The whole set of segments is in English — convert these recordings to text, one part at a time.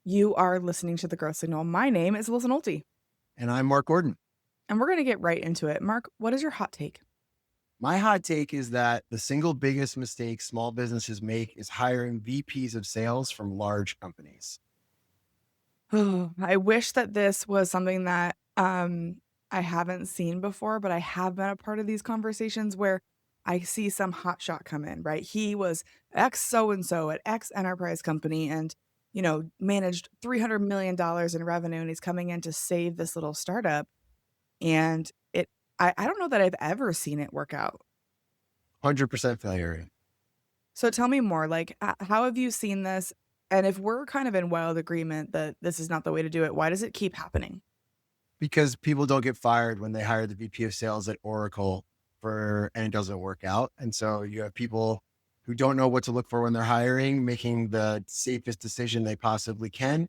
You are listening to The Growth Signal. My name is Alyssa Nolte, And I'm Mark Gordon. and we're going to get right into it. Mark, what is your hot take? My hot take is that the single biggest mistake small businesses make is hiring VPs of sales from large companies. I wish that this was something that I haven't seen before, but I have been a part of these conversations where I see some hotshot come in, right? He was X so and so at X enterprise company and, managed $300 million in revenue, and he's coming in to save this little startup. And I don't know that I've ever seen it work out. 100% failure rate. So tell me more, like, how have you seen this? And if we're kind of in wild agreement that this is not the way to do it, why does it keep happening? Because people don't get fired when they hire the VP of sales at Oracle and it doesn't work out. And so you have people who don't know what to look for when they're hiring, making the safest decision they possibly can.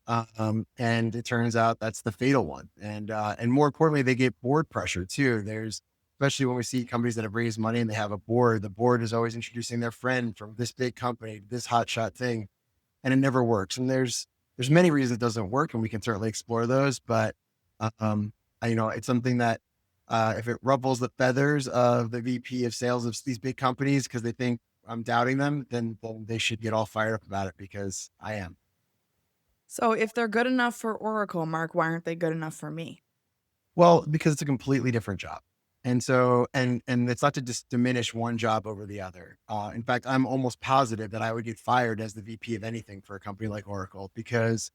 And it turns out that's the fatal one. And more importantly, they get board pressure too. Especially when we see companies that have raised money and they have a board, the board is always introducing their friend from this big company, this hotshot thing, and it never works. And there's many reasons it doesn't work, and we can certainly explore those. But it's something that if it ruffles the feathers of the VP of sales of these big companies because they think I'm doubting them, then they should get all fired up about it because I am. So if they're good enough for Oracle, Mark, why aren't they good enough for me? Well, because it's a completely different job. And so, and it's not to just diminish one job over the other. In fact, I'm almost positive that I would get fired as the VP of anything for a company like Oracle because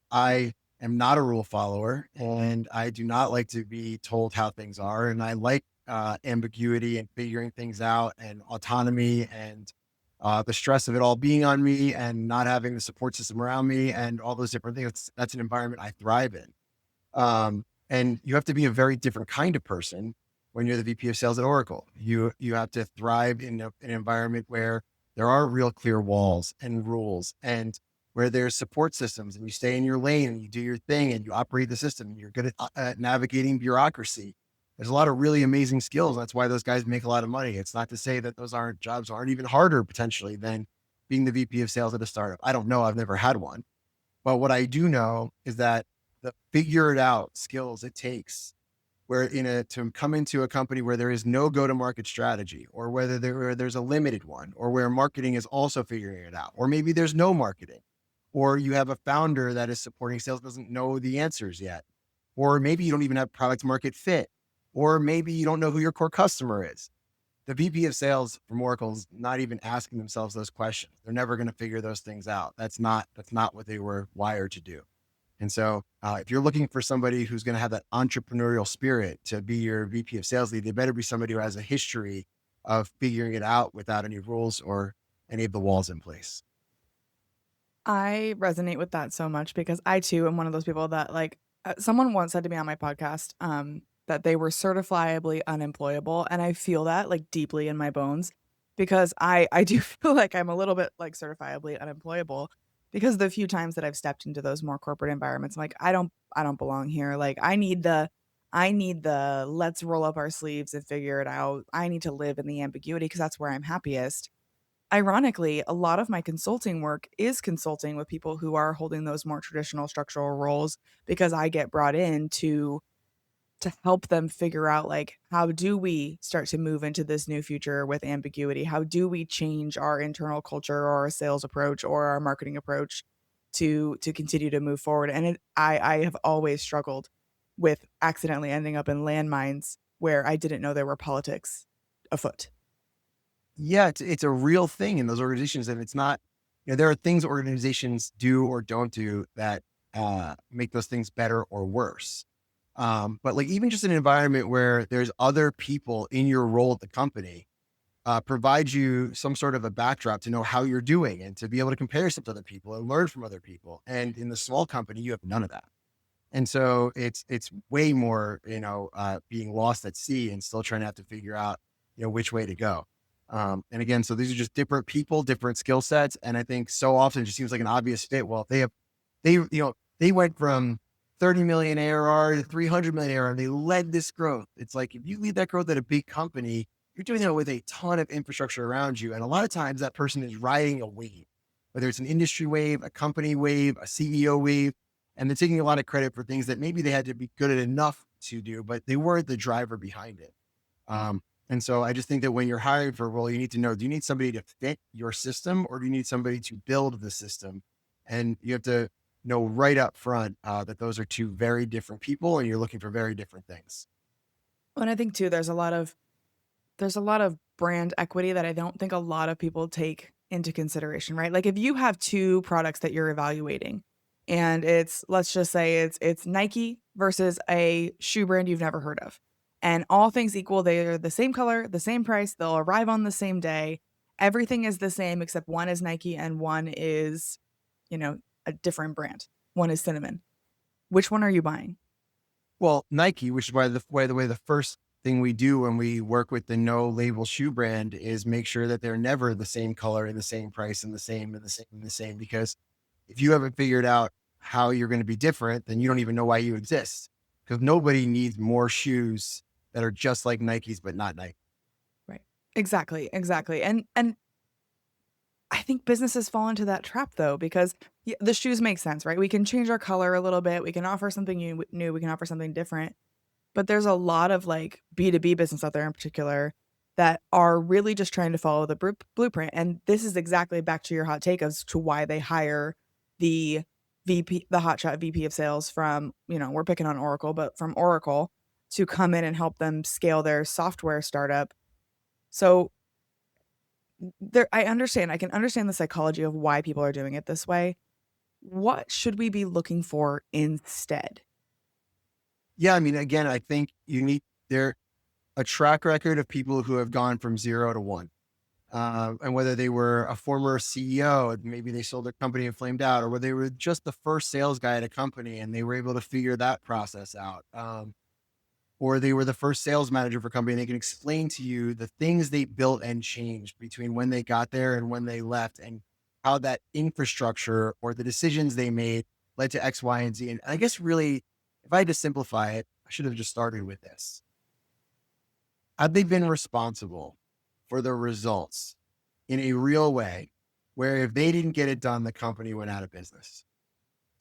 I am not a rule follower and I do not like to be told how things are. And I like ambiguity and figuring things out and autonomy and the stress of it all being on me and not having the support system around me and all those different things. That's an environment I thrive in. And you have to be a very different kind of person when you're the VP of sales at Oracle. You have to thrive in an environment where there are real clear walls and rules and where there's support systems and you stay in your lane and you do your thing and you operate the system and you're good at navigating bureaucracy. There's a lot of really amazing skills. That's why those guys make a lot of money. It's not to say that those jobs aren't even harder potentially than being the VP of sales at a startup. I don't know. I've never had one. But what I do know is that the figure it out skills it takes to come into a company where there is no go-to-market strategy or where there's a limited one or where marketing is also figuring it out, or maybe there's no marketing, or you have a founder that is supporting sales, doesn't know the answers yet, or maybe you don't even have product market fit, or maybe you don't know who your core customer is. The VP of sales from Oracle is not even asking themselves those questions. They're never going to figure those things out. That's not what they were wired to do. And so if you're looking for somebody who's going to have that entrepreneurial spirit to be your VP of sales lead, they better be somebody who has a history of figuring it out without any rules or any of the walls in place. I resonate with that so much because I too am one of those people that someone once said to me on my podcast that they were certifiably unemployable, and I feel that like deeply in my bones because I do feel like I'm a little bit like certifiably unemployable because the few times that I've stepped into those more corporate environments, I'm like I don't belong here. Like I need the let's roll up our sleeves and figure it out. I need to live in the ambiguity because that's where I'm happiest. Ironically, a lot of my consulting work is consulting with people who are holding those more traditional structural roles because I get brought in to help them figure out like how do we start to move into this new future with ambiguity? How do we change our internal culture or our sales approach or our marketing approach to continue to move forward? And I have always struggled with accidentally ending up in landmines where I didn't know there were politics afoot. Yeah, it's a real thing in those organizations. And it's not, there are things organizations do or don't do that make those things better or worse. But like even just an environment where there's other people in your role at the company provides you some sort of a backdrop to know how you're doing and to be able to compare yourself to other people and learn from other people. And in the small company, you have none of that. And so it's way more, being lost at sea and still trying to have to figure out, which way to go. And again, so these are just different people, different skill sets. And I think so often it just seems like an obvious fit. Well, they went from 30 million ARR to 300 million ARR. And they led this growth. It's like, if you lead that growth at a big company, you're doing that with a ton of infrastructure around you. And a lot of times that person is riding a wave. whether it's an industry wave, a company wave, a CEO wave, and they're taking a lot of credit for things that maybe they had to be good at enough to do, but they weren't the driver behind it. Um, and so I just think that when you're hiring for a role, you need to know, do you need somebody to fit your system or do you need somebody to build the system? And you have to know right up front that those are two very different people and you're looking for very different things. And I think too, there's a lot of brand equity that I don't think a lot of people take into consideration, right? Like if you have 2 products that you're evaluating and it's let's just say it's Nike versus a shoe brand you've never heard of. And all things equal, they're the same color, the same price, they'll arrive on the same day. Everything is the same except one is Nike and one is, you know, a different brand. One is cinnamon. Which one are you buying? Well, Nike, which is why the first thing we do when we work with the no label shoe brand is make sure that they're never the same color and the same price and the same and the same and the same. Because if you haven't figured out how you're going to be different, then you don't even know why you exist. Because nobody needs more shoes that are just like Nikes, but not Nike. Right. Exactly, exactly. And I think businesses fall into that trap though, because the shoes make sense, right? We can change our color a little bit. We can offer something new. We can offer something different. But there's a lot of like B2B business out there in particular that are really just trying to follow the blueprint. And this is exactly back to your hot take as to why they hire the the hotshot VP of sales from, we're picking on Oracle, but from Oracle to come in and help them scale their software startup. So I can understand the psychology of why people are doing it this way. What should we be looking for instead? Yeah, I mean, again, I think you need there a track record of people who have gone from 0 to 1. And whether they were a former CEO, maybe they sold their company and flamed out, or whether they were just the first sales guy at a company and they were able to figure that process out. Or they were the first sales manager for a company and they can explain to you the things they built and changed between when they got there and when they left and how that infrastructure or the decisions they made led to X, Y, and Z. And I guess really, if I had to simplify it, I should have just started with this. Had they been responsible for the results in a real way, where if they didn't get it done, the company went out of business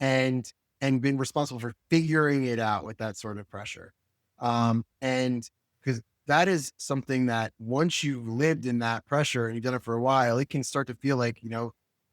and been responsible for figuring it out with that sort of pressure. And because that is something that once you've lived in that pressure and you've done it for a while, it can start to feel like,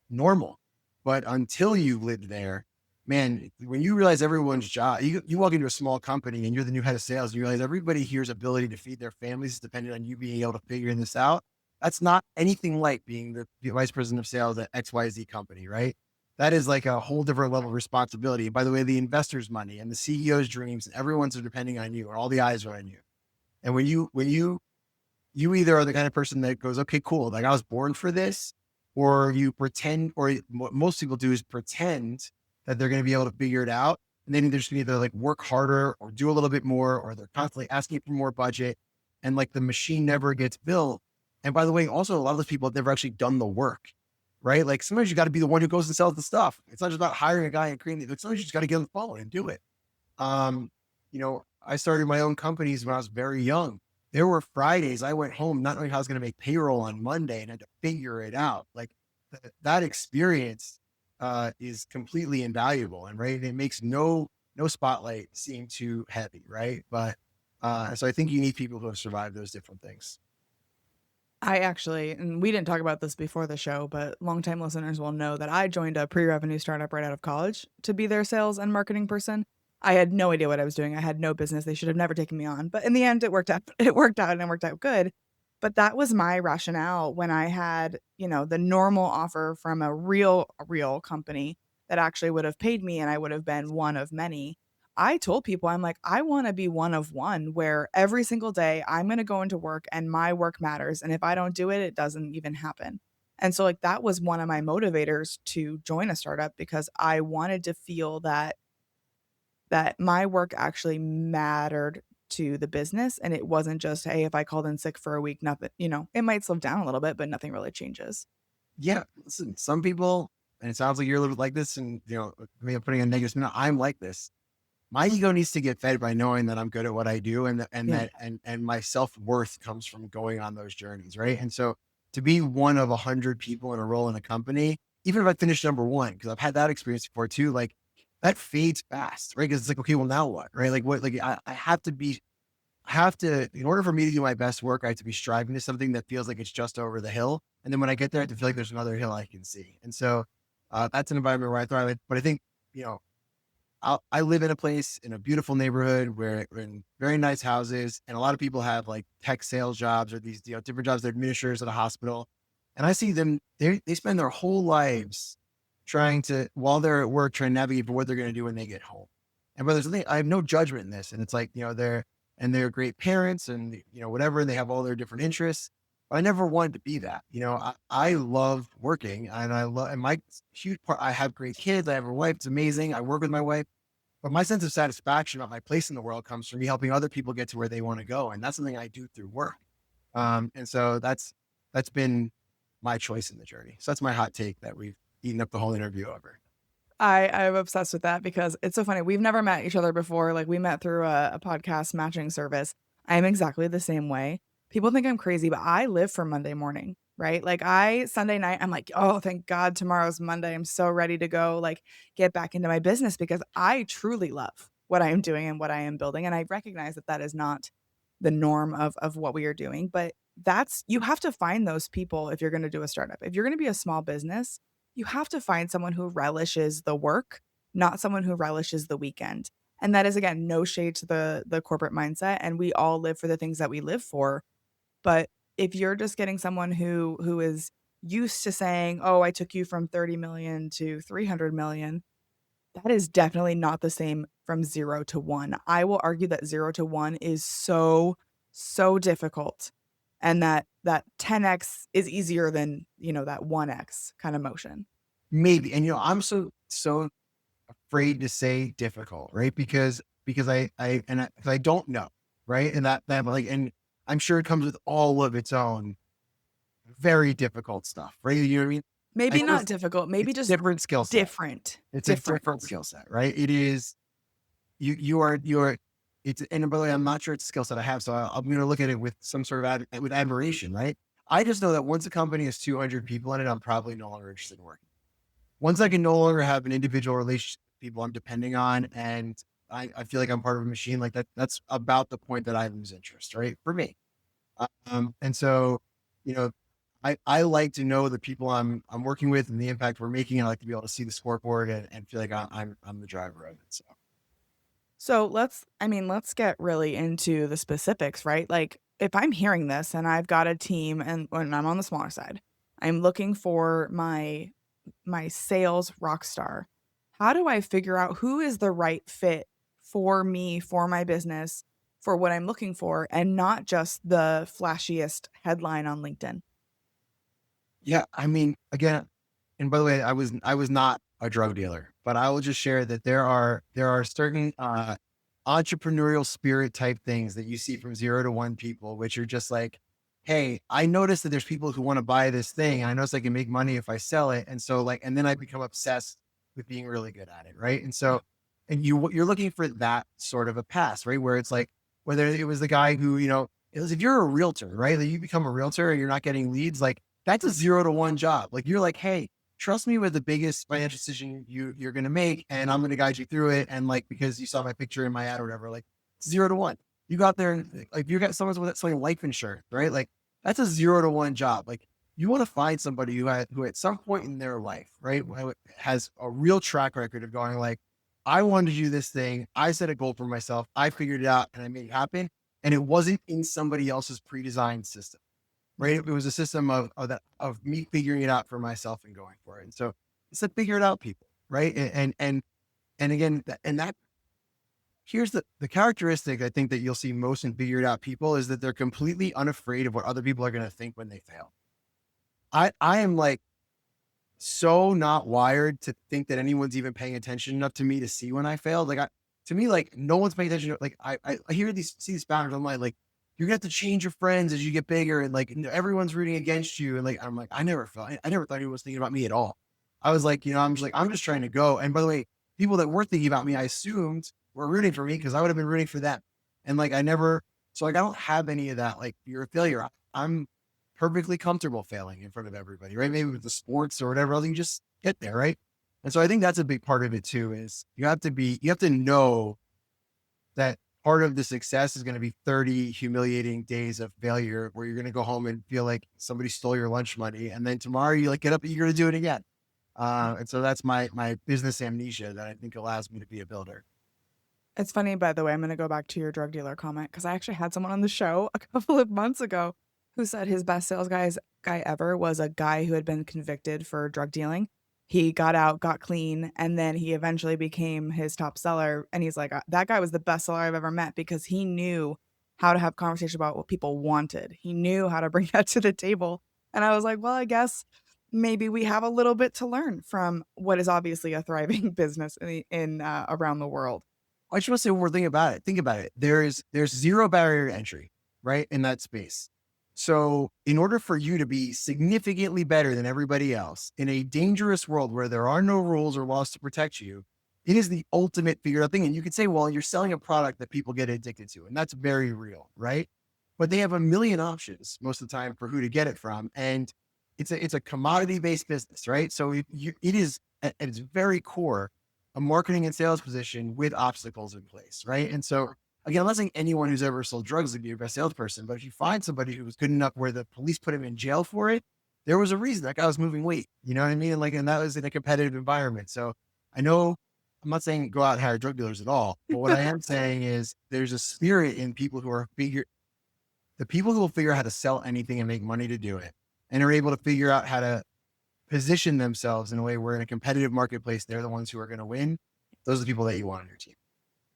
normal. But until you've lived there, man, when you realize everyone's job, you walk into a small company and you're the new head of sales and you realize everybody here's ability to feed their families is dependent on you being able to figure this out. That's not anything like being the vice president of sales at XYZ company, right? That is like a whole different level of responsibility. And by the way, the investors' money and the CEO's dreams, and everyone's are depending on you, or all the eyes are on you. And when you either are the kind of person that goes, okay, cool, like I was born for this, or you pretend, or what most people do is pretend that they're going to be able to figure it out. And then they're just going to either like work harder or do a little bit more, or they're constantly asking for more budget. And like the machine never gets built. And by the way, also a lot of those people have never actually done the work, right? Like sometimes you got to be the one who goes and sells the stuff. It's not just about hiring a guy and creating it. Like sometimes you just got to get on the phone and do it. Um, I started my own companies when I was very young. There were Fridays I went home not knowing how I was going to make payroll on Monday and had to figure it out. Like that experience is completely invaluable, and right, it makes no spotlight seem too heavy, right? But so I think you need people who have survived those different things. And we didn't talk about this before the show, but longtime listeners will know that I joined a pre revenue startup right out of college to be their sales and marketing person. I had no idea what I was doing. I had no business. They should have never taken me on. But in the end, it worked out. It worked out and it worked out good. But that was my rationale when I had, the normal offer from a real company that actually would have paid me and I would have been one of many. I told people, I'm like, I want to be one of one where every single day I'm going to go into work and my work matters. And if I don't do it, it doesn't even happen. And so, like, that was one of my motivators to join a startup because I wanted to feel that my work actually mattered to the business and it wasn't just, hey, if I called in sick for a week, nothing, it might slow down a little bit, but nothing really changes. Yeah, listen, some people, and it sounds like you're a little bit like this, and maybe I'm putting a negative spin. I'm like this. My ego needs to get fed by knowing that I'm good at what I do, and Yeah. that and my self worth comes from going on those journeys, right? And so to be one of 100 people in a role in a company, even if I finish number one, because I've had that experience before too, like that fades fast, right? Because it's like, okay, well now what, right? Like what, like I have to be, I have to, in order for me to do my best work, I have to be striving to something that feels like it's just over the hill. And then when I get there, I have to feel like there's another hill I can see. And so that's an environment where I thrive. But I think, you know, I live in a place in a beautiful neighborhood where we're in very nice houses, and a lot of people have like tech sales jobs or these, you know, different jobs. They're administrators at a hospital, and I see them. They spend their whole lives trying to, while they're at work, trying to navigate for what they're going to do when they get home. And but there's something, I have no judgment in this, and it's like, you know, they're great parents, and you know whatever, and they have all their different interests. But I never wanted to be that. You know, I love working, and I love, and my huge part. I have great kids. I have a wife. It's amazing. I work with my wife, but my sense of satisfaction about my place in the world comes from me helping other people get to where they want to go. And that's something I do through work. And so that's been my choice in the journey. So that's my hot take that we've eaten up the whole interview over. I'm obsessed with that because it's so funny. We've never met each other before. Like we met through a podcast matching service. I am exactly the same way. People think I'm crazy, but I live for Monday morning, right? Like I Sunday night, I'm like, oh, thank God tomorrow's Monday. I'm so ready to go, like get back into my business because I truly love what I am doing and what I am building. And I recognize that that is not the norm of what we are doing, but that's you have to find those people if you're going to do a startup. If you're going to be a small business, you have to find someone who relishes the work, not someone who relishes the weekend. And that is again no shade to the corporate mindset, and we all live for the things that we live for. But if you're just getting someone who is used to saying, "Oh, I took you from 30 million to 300 million," that is definitely not the same from 0 to 1. I will argue that 0 to 1 is so difficult, and that 10x is easier than, that 1x kind of motion. Maybe. And you know, I'm so afraid to say difficult, right? Because I don't know, right? And that like, and I'm sure it comes with all of its own very difficult stuff, right? You know what I mean? I Maybe not just, difficult, maybe it's a just different skill set. different. It's a different Different. skill set, right? It is, you are, it's, and by the way, I'm not sure it's a skill set I have. So I'm going to look at it with some sort of with admiration, right? I just know that once a company has 200 people in it, I'm probably no longer interested in working. Once I can no longer have an individual relationship with people I'm depending on, and I feel like I'm part of a machine like that, that's about the point that I lose interest, right? For me. And so, you know, I like to know the people I'm working with and the impact we're making. I like to be able to see the scoreboard and feel like I'm the driver of it. So So let's get really into the specifics, right? Like if I'm hearing this and I've got a team and when I'm on the smaller side, I'm looking for my sales rock star. How do I figure out who is the right fit for me, for my business, for what I'm looking for, and not just the flashiest headline on LinkedIn? yeah, I mean, again, and by the way, I was not a drug dealer, but I will just share that there are certain entrepreneurial spirit type things that you see from 0 to 1 people, which are just like, hey, I noticed that there's people who want to buy this thing, and I notice I can make money if I sell it, and so like, and then I become obsessed with being really good at it, right? And Yeah. so, and you're looking for that sort of a pass, right? Where it's like whether it was the guy who, you know, it was if you're a realtor, right? Like you become a realtor and you're not getting leads, like that's a 0 to 1 job. Like you're like, hey, trust me with the biggest financial decision you're going to make, and I'm going to guide you through it. And like because you saw my picture in my ad or whatever, like 0 to 1. You got there and like you got someone with something life insurance, right? Like that's a 0 to 1 job. Like you want to find somebody who at some point in their life, right, has a real track record of going like, I wanted to do this thing. I set a goal for myself. I figured it out and I made it happen. And it wasn't in somebody else's pre-designed system, right? It was a system of me figuring it out for myself and going for it. And so it's a figure it out people, right? And again, and that here's the characteristic I think that you'll see most in figured out people is that they're completely unafraid of what other people are going to think when they fail. I am like so not wired to think that anyone's even paying attention enough to me to see when I failed. Like to me, like no one's paying attention. Like I hear see these patterns online, like you're gonna have to change your friends as you get bigger, and like everyone's rooting against you. And like I'm like, I never thought anyone was thinking about me at all. I was like, I'm just trying to go. And by the way, people that were thinking about me, I assumed were rooting for me because I would have been rooting for them. And like I never, so like I don't have any of that. Like you're a failure. I'm perfectly comfortable failing in front of everybody, right? Maybe with the sports or whatever else, you just get there, right? And so I think that's a big part of it too, is you have to know that part of the success is going to be 30 humiliating days of failure where you're going to go home and feel like somebody stole your lunch money. And then tomorrow you like get up and you're going to do it again. And so that's my business amnesia that I think allows me to be a builder. It's funny, by the way, I'm gonna go back to your drug dealer comment because I actually had someone on the show a couple of months ago who said his best sales guy ever was a guy who had been convicted for drug dealing. He got out, got clean, and then he eventually became his top seller. And he's like, that guy was the best seller I've ever met because he knew how to have conversation about what people wanted. He knew how to bring that to the table. And I was like, well, I guess maybe we have a little bit to learn from what is obviously a thriving business in around the world. I just want to say one more thing about it. Think about it. There's zero barrier to entry, right? In that space. So in order for you to be significantly better than everybody else in a dangerous world where there are no rules or laws to protect you, it is the ultimate figured out thing. And you could say, well, you're selling a product that people get addicted to, and that's very real, right? But they have a million options most of the time for who to get it from. And it's a commodity based business, right? So it is at its very core a marketing and sales position with obstacles in place, right? And so again, I'm not saying anyone who's ever sold drugs would be your best salesperson, but if you find somebody who was good enough where the police put him in jail for it, there was a reason that guy was moving weight. You know what I mean? And that was in a competitive environment. So I know I'm not saying go out and hire drug dealers at all, but what I am saying is there's a spirit in people who are the people who will figure out how to sell anything and make money to do it, and are able to figure out how to position themselves in a way where in a competitive marketplace, they're the ones who are going to win. Those are the people that you want on your team.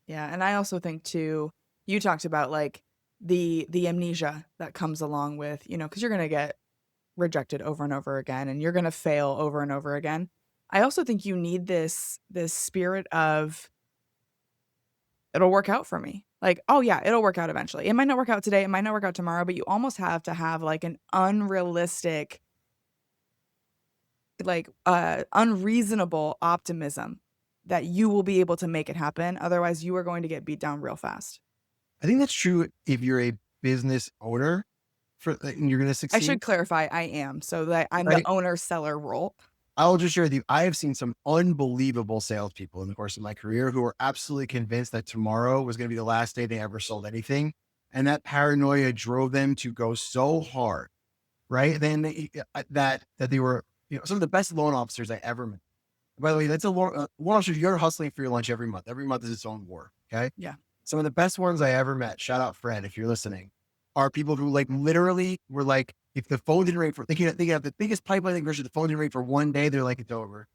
Yeah, and I also think too, you talked about like the amnesia that comes along with, because you're gonna get rejected over and over again and you're gonna fail over and over again. I also think you need this spirit of it'll work out for me. Like, oh yeah, it'll work out eventually. It might not work out today, it might not work out tomorrow, but you almost have to have like an unrealistic, like unreasonable optimism that you will be able to make it happen. Otherwise, you are going to get beat down real fast. I think that's true if you're a business owner and you're going to I succeed, should clarify I am, so that I'm the right? owner seller role. I'll just share with you. I have seen some unbelievable salespeople in the course of my career who are absolutely convinced that tomorrow was going to be the last day they ever sold anything. And that paranoia drove them to go so hard, right? Then that they were, some of the best loan officers I ever met. By the way, that's a loan officer. You're hustling for your lunch every month. Every month is its own war. Okay. Yeah. Some of the best ones I ever met, shout out Fred, if you're listening, are people who like literally were like, if the phone didn't ring they have the biggest pipeline version, the phone didn't ring for one day, they're like, it's over.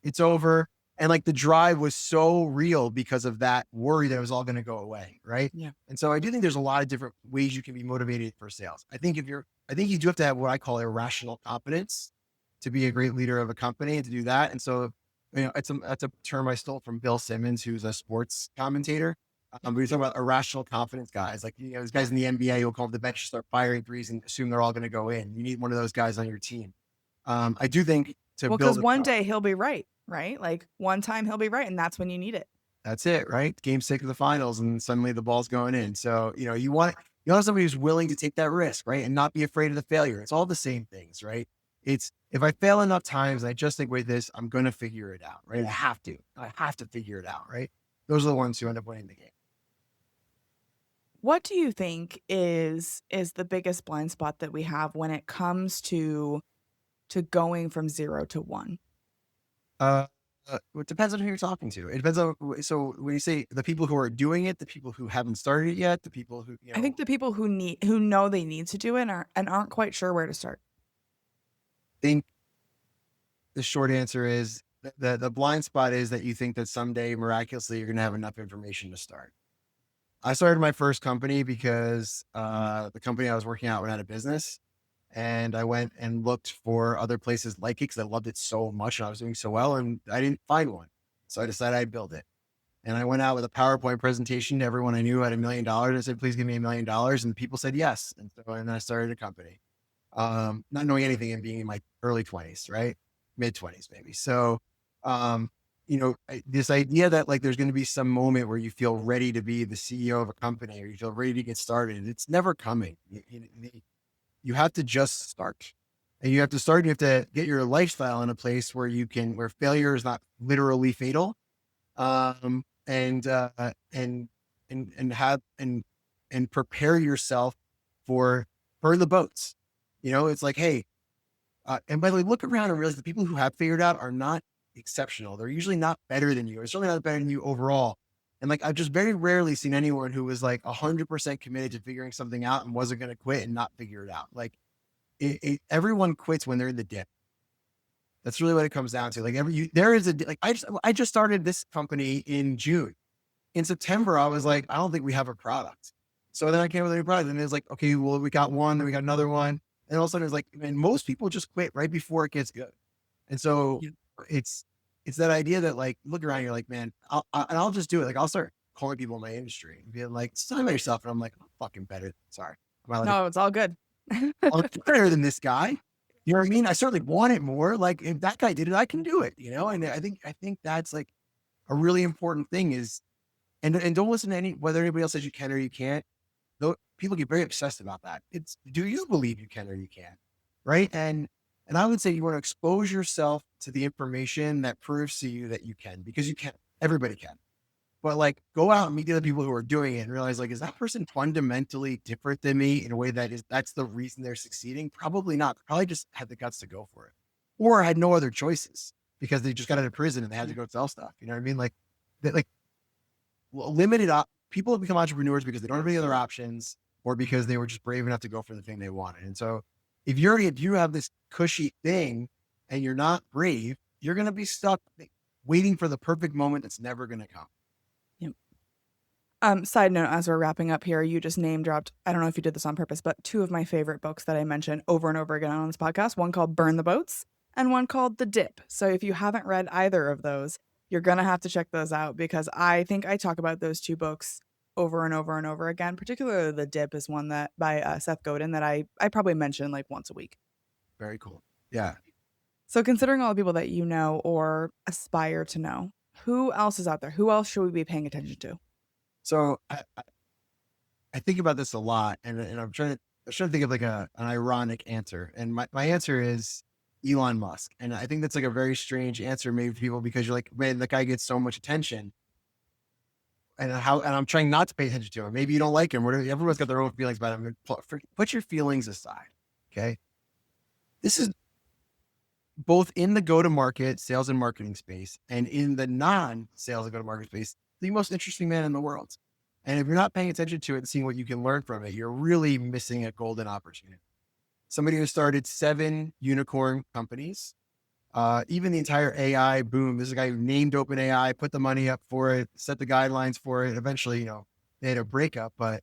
It's over. And like the drive was so real because of that worry that it was all going to go away. Right. Yeah. And so I do think there's a lot of different ways you can be motivated for sales. I think I think you do have to have what I call irrational confidence to be a great leader of a company and to do that. And so, that's a term I stole from Bill Simmons, who's a sports commentator. But you're talking about irrational confidence guys, like, these guys in the NBA who will come off the bench, start firing threes and assume they're all going to go in. You need one of those guys on your team. I do think to Well, because build one day he'll be right, right? Like one time he'll be right, and that's when you need it. that's it, right? Game 6 of the finals, and suddenly the ball's going in. So, you want somebody who's willing to take that risk, right? And not be afraid of the failure. It's all the same things, right? It's if I fail enough times and I just think, wait, I'm going to figure it out, right? I have to figure it out, right? Those are the ones who end up winning the game. What do you think is the biggest blind spot that we have when it comes to going from 0 to 1? Uh, it depends on who you're talking to. It depends on, so when you say the people who are doing it, the people who haven't started it yet, the people who, I think the people who know they need to do it aren't quite sure where to start. think the short answer is the blind spot is that you think that someday miraculously you're going to have enough information to start. I started my first company because the company I was working at went out of business. And I went and looked for other places like it because I loved it so much and I was doing so well and I didn't find one. So I decided I'd build it. And I went out with a PowerPoint presentation to everyone I knew had $1 million. I said, please give me $1 million. And people said yes. And then I started a company, not knowing anything and being in my early 20s, right? Mid 20s, maybe. So, this idea that like there's going to be some moment where you feel ready to be the CEO of a company or you feel ready to get started, it's never coming. You have to just start. And you have to start, you have to get your lifestyle in a place where where failure is not literally fatal. Um, and, uh, and, and have, and prepare yourself for, burn the boats. It's like, hey, and by the way, look around and realize the people who have figured out are not exceptional. They're usually not better than you. Or certainly not better than you overall. And like, I've just very rarely seen anyone who was like 100% committed to figuring something out and wasn't going to quit and not figure it out. Like everyone quits when they're in the dip. That's really what it comes down to. Like there is like, I just started this company in June. In September, I was like, I don't think we have a product. So then I came with a new product and it was like, okay, well, we got one, then we got another one. And all of a sudden it's like, man, most people just quit right before it gets good. And so Yeah. it's, it's that idea that like, look around, you're like, man, I'll just do it. Like I'll start calling people in my industry and being like, tell me about yourself. And I'm like, I'm fucking better. Sorry. Am I allowed to No, it's all good. I'm better than this guy. You know what I mean? I certainly want it more. Like if that guy did it, I can do it, And I think that's like a really important thing is, and don't listen to whether anybody else says you can or you can't. Though people get very obsessed about that. It's, do you believe you can or you can't? Right. And I would say you want to expose yourself to the information that proves to you that you can, because you can, everybody can. But like, go out and meet the other people who are doing it and realize like, is that person fundamentally different than me in a way that's the reason they're succeeding? Probably not. They probably just had the guts to go for it, or had no other choices because they just got out of prison and they had to Yeah. go sell stuff. You know what I mean? Like, like limited up people have become entrepreneurs because they don't have any other options or because they were just brave enough to go for the thing they wanted. And so if you have this cushy thing and you're not brave, you're going to be stuck waiting for the perfect moment that's never going to come. Yep. Side note, as we're wrapping up here, you just name dropped, I don't know if you did this on purpose, but two of my favorite books that I mention over and over again on this podcast, one called Burn the Boats and one called The Dip. So if you haven't read either of those, you're going to have to check those out because I think I talk about those two books over and over and over again. Particularly The Dip is one that by Seth Godin that I probably mention like once a week. Very cool. Yeah. So considering all the people that you know or aspire to know, who else is out there? Who else should we be paying attention to? So I think about this a lot and I'm trying to think of like an ironic answer. And my answer is Elon Musk. And I think that's like a very strange answer maybe to people because you're like, man, that guy gets so much attention. And I'm trying not to pay attention to him. Maybe you don't like him. Whatever. Everyone's got their own feelings about him. Put your feelings aside. Okay. This is both in the go-to-market sales and marketing space and in the non-sales and go-to-market space, the most interesting man in the world. And if you're not paying attention to it and seeing what you can learn from it, you're really missing a golden opportunity. Somebody who started 7 unicorn companies, even the entire AI boom. This is a guy who named OpenAI, put the money up for it, set the guidelines for it. Eventually, they had a breakup, but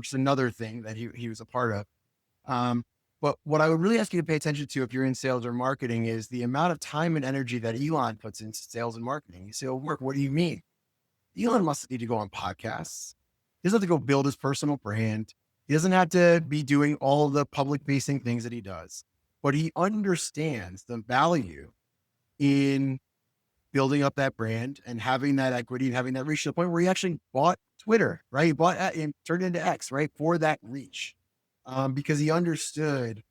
just another thing that he was a part of. But what I would really ask you to pay attention to if you're in sales or marketing is the amount of time and energy that Elon puts into sales and marketing. You say, oh, Mark, what do you mean? Elon must need to go on podcasts. He doesn't have to go build his personal brand. He doesn't have to be doing all the public facing things that he does, but he understands the value in building up that brand and having that equity and having that reach to the point where he actually bought Twitter, right? He bought and turned it into X, right? For that reach. Because he understood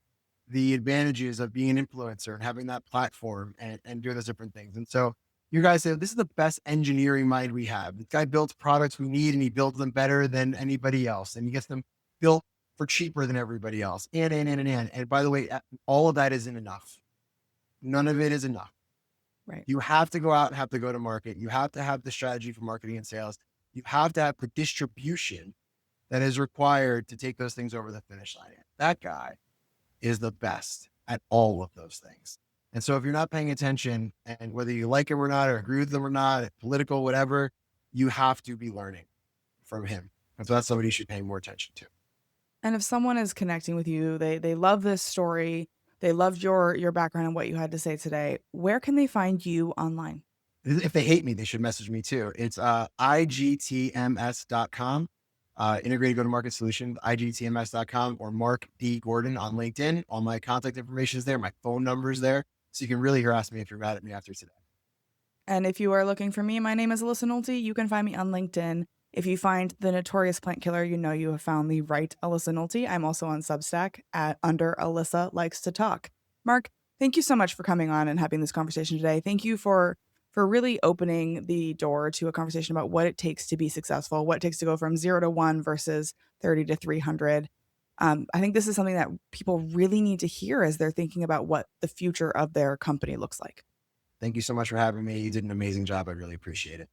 the advantages of being an influencer and having that platform and doing those different things. And so you guys say, this is the best engineering mind we have. This guy builds products we need and he builds them better than anybody else. And he gets them built for cheaper than everybody else. And by the way, all of that isn't enough. None of it is enough. Right. You have to go out and have to go to market. You have to have the strategy for marketing and sales. You have to have the distribution that is required to take those things over the finish line. That guy is the best at all of those things. And so if you're not paying attention, and whether you like him or not, or agree with them or not, political, whatever, you have to be learning from him. And so that's somebody you should pay more attention to. And if someone is connecting with you, they love this story, they loved your background and what you had to say today, where can they find you online? If they hate me, they should message me too. It's igtms.com. Integrated go-to-market solution, igtms.com, or Mark D. Gordon on LinkedIn. All my contact information is there. My phone number is there. So you can really harass me if you're mad at me after today. And if you are looking for me, my name is Alyssa Nolte. You can find me on LinkedIn. If you find the notorious plant killer, you know you have found the right Alyssa Nolte. I'm also on Substack at under Alyssa Likes to Talk. Mark, thank you so much for coming on and having this conversation today. Thank you for really opening the door to a conversation about what it takes to be successful, what it takes to go from 0 to 1 versus 30 to 300. I think this is something that people really need to hear as they're thinking about what the future of their company looks like. Thank you so much for having me. You did an amazing job. I really appreciate it.